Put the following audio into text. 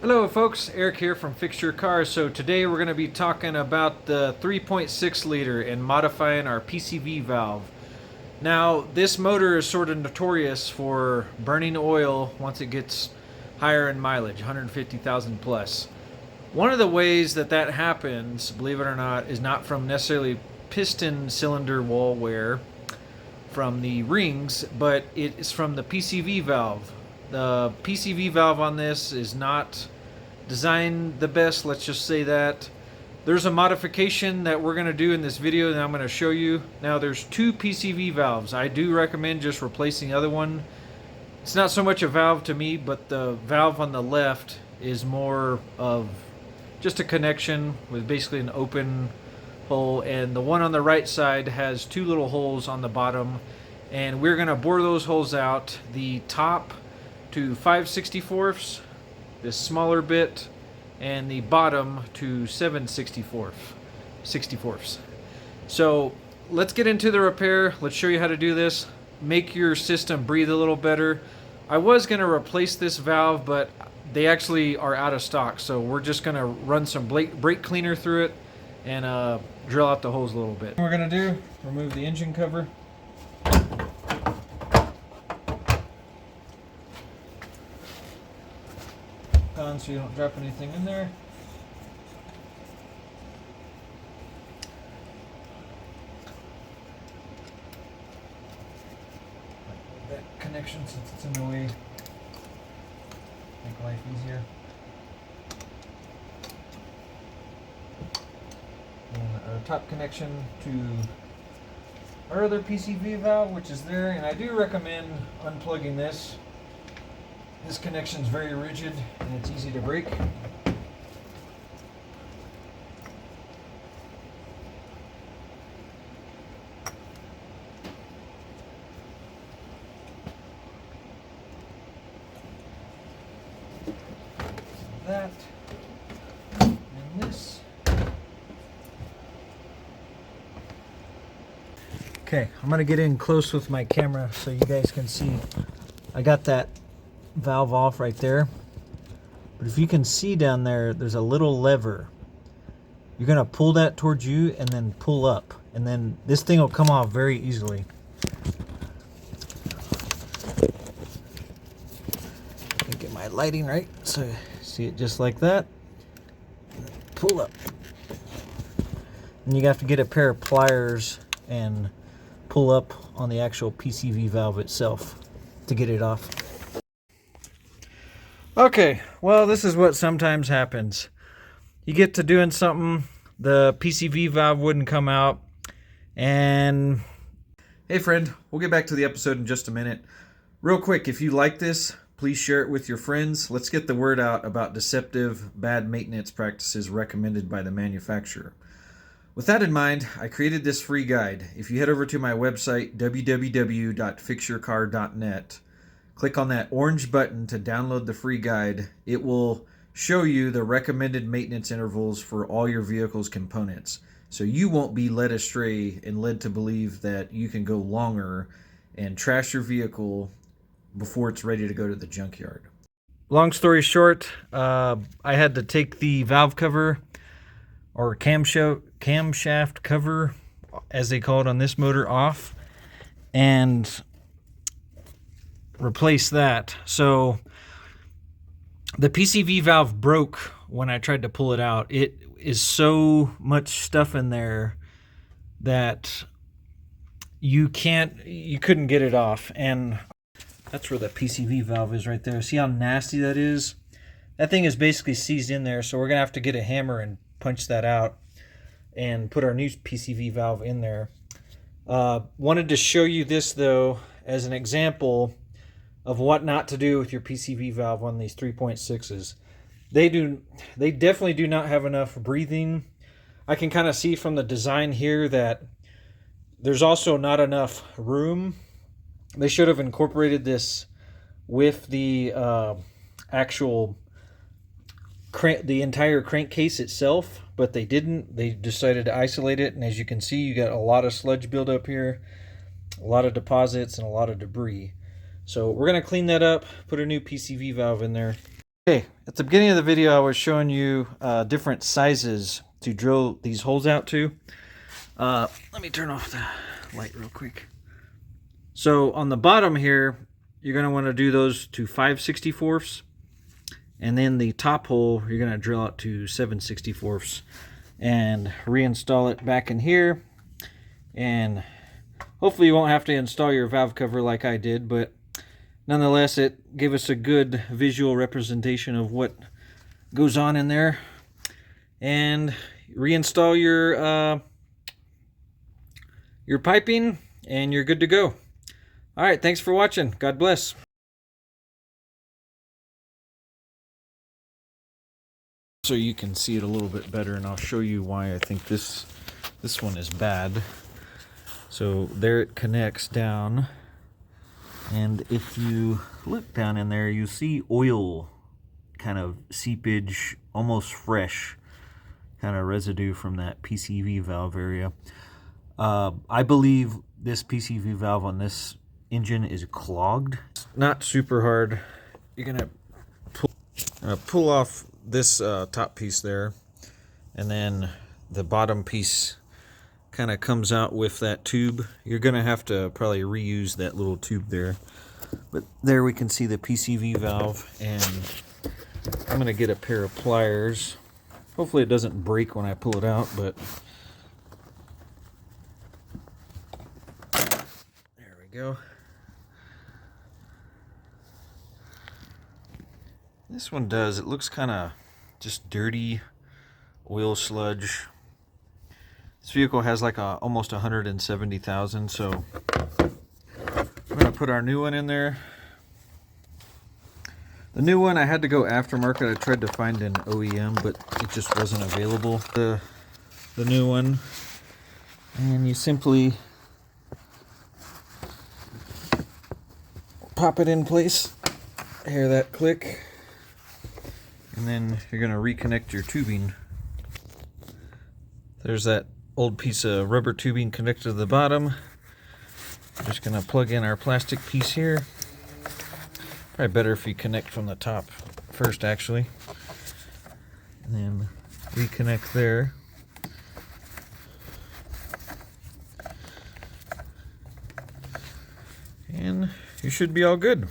Hello folks, Eric here from Fix Your Car. So today we're going to be talking about the 3.6 liter and modifying our PCV valve. Now this motor is sort of notorious for burning oil once it gets higher in mileage, 150,000 plus. One of the ways that happens, believe it or not, is not from necessarily piston cylinder wall wear from the rings, but it is from the PCV valve. The PCV valve on this is not designed the best, let's just say that. There's a modification that we're going to do in this video that I'm going to show you. Now there's two PCV valves. I do recommend just replacing the other one. It's not so much a valve to me, but the valve on the left is more of just a connection with basically an open hole, and the one on the right side has two little holes on the bottom, and we're going to bore those holes out. The top to 5/64, this smaller bit, and the bottom to 7/64. So let's get into the repair. Let's show you how to do this. Make your system breathe a little better. I was going to replace this valve, but they actually are out of stock, so we're just going to run some brake cleaner through it and drill out the hose a little bit. What we're going to do, remove the engine cover. So you don't drop anything in there. That connection, since it's in the way, make life easier. And our top connection to our other PCV valve, which is there, and I do recommend unplugging this. This connection is very rigid and it's easy to break. That and this. Okay, I'm going to get in close with my camera so you guys can see. I got that valve off right there, but if you can see down there, there's a little lever. You're going to pull that towards you and then pull up, and then this thing will come off very easily. Get my lighting right so see it just like that. Pull up, and you have to get a pair of pliers and pull up on the actual PCV valve itself to get it off. Okay, well, this is what sometimes happens. You get to doing something, the PCV valve wouldn't come out, and hey friend, we'll get back to the episode in just a minute. Real quick, if you like this, please share it with your friends. Let's get the word out about deceptive, bad maintenance practices recommended by the manufacturer. With that in mind, I created this free guide. If you head over to my website, www.fixyourcar.net, click on that orange button to download the free guide. It will show you the recommended maintenance intervals for all your vehicle's components, so you won't be led astray and led to believe that you can go longer and trash your vehicle before it's ready to go to the junkyard. Long story short, I had to take the valve cover, or camshaft cover, as they call it on this motor, off and replace that. So the PCV valve broke when I tried to pull it out. It is so much stuff in there that you couldn't get it off, and that's where the PCV valve is right there. See how nasty that is? That thing is basically seized in there, so we're gonna have to get a hammer and punch that out and put our new PCV valve in there. Wanted to show you this though as an example of what not to do with your PCV valve on these 3.6s. They definitely do not have enough breathing. I can kind of see from the design here that there's also not enough room. They should have incorporated this with the actual the entire crankcase itself, but they didn't. They decided to isolate it, and as you can see, you got a lot of sludge buildup here, a lot of deposits, and a lot of debris. So we're going to clean that up, put a new PCV valve in there. Okay, at the beginning of the video I was showing you different sizes to drill these holes out to. Let me turn off the light real quick. So on the bottom here, you're going to want to do those to 5/64ths. And then the top hole, you're going to drill out to 7/64ths. And reinstall it back in here. And hopefully you won't have to install your valve cover like I did, but nonetheless, it gave us a good visual representation of what goes on in there. And reinstall your piping, and you're good to go. All right, thanks for watching. God bless. So you can see it a little bit better, and I'll show you why I think this one is bad. So there it connects down. And if you look down in there, you see oil kind of seepage, almost fresh kind of residue from that PCV valve area. I believe this PCV valve on this engine is clogged. It's not super hard. You're gonna pull off this top piece there, and then the bottom piece kind of comes out with that tube. You're gonna have to probably reuse that little tube there, but there we can see the PCV valve. And I'm gonna get a pair of pliers. Hopefully it doesn't break when I pull it out, but there we go. This one does, it looks kind of just dirty oil sludge. This vehicle has like almost 170,000, so I'm gonna put our new one in there. The new one I had to go aftermarket. I tried to find an OEM, but it just wasn't available. The new one, and you simply pop it in place. Hear that click, and then you're gonna reconnect your tubing. There's that old piece of rubber tubing connected to the bottom. Just gonna plug in our plastic piece here. Probably better if you connect from the top first, actually. And then reconnect there. And you should be all good.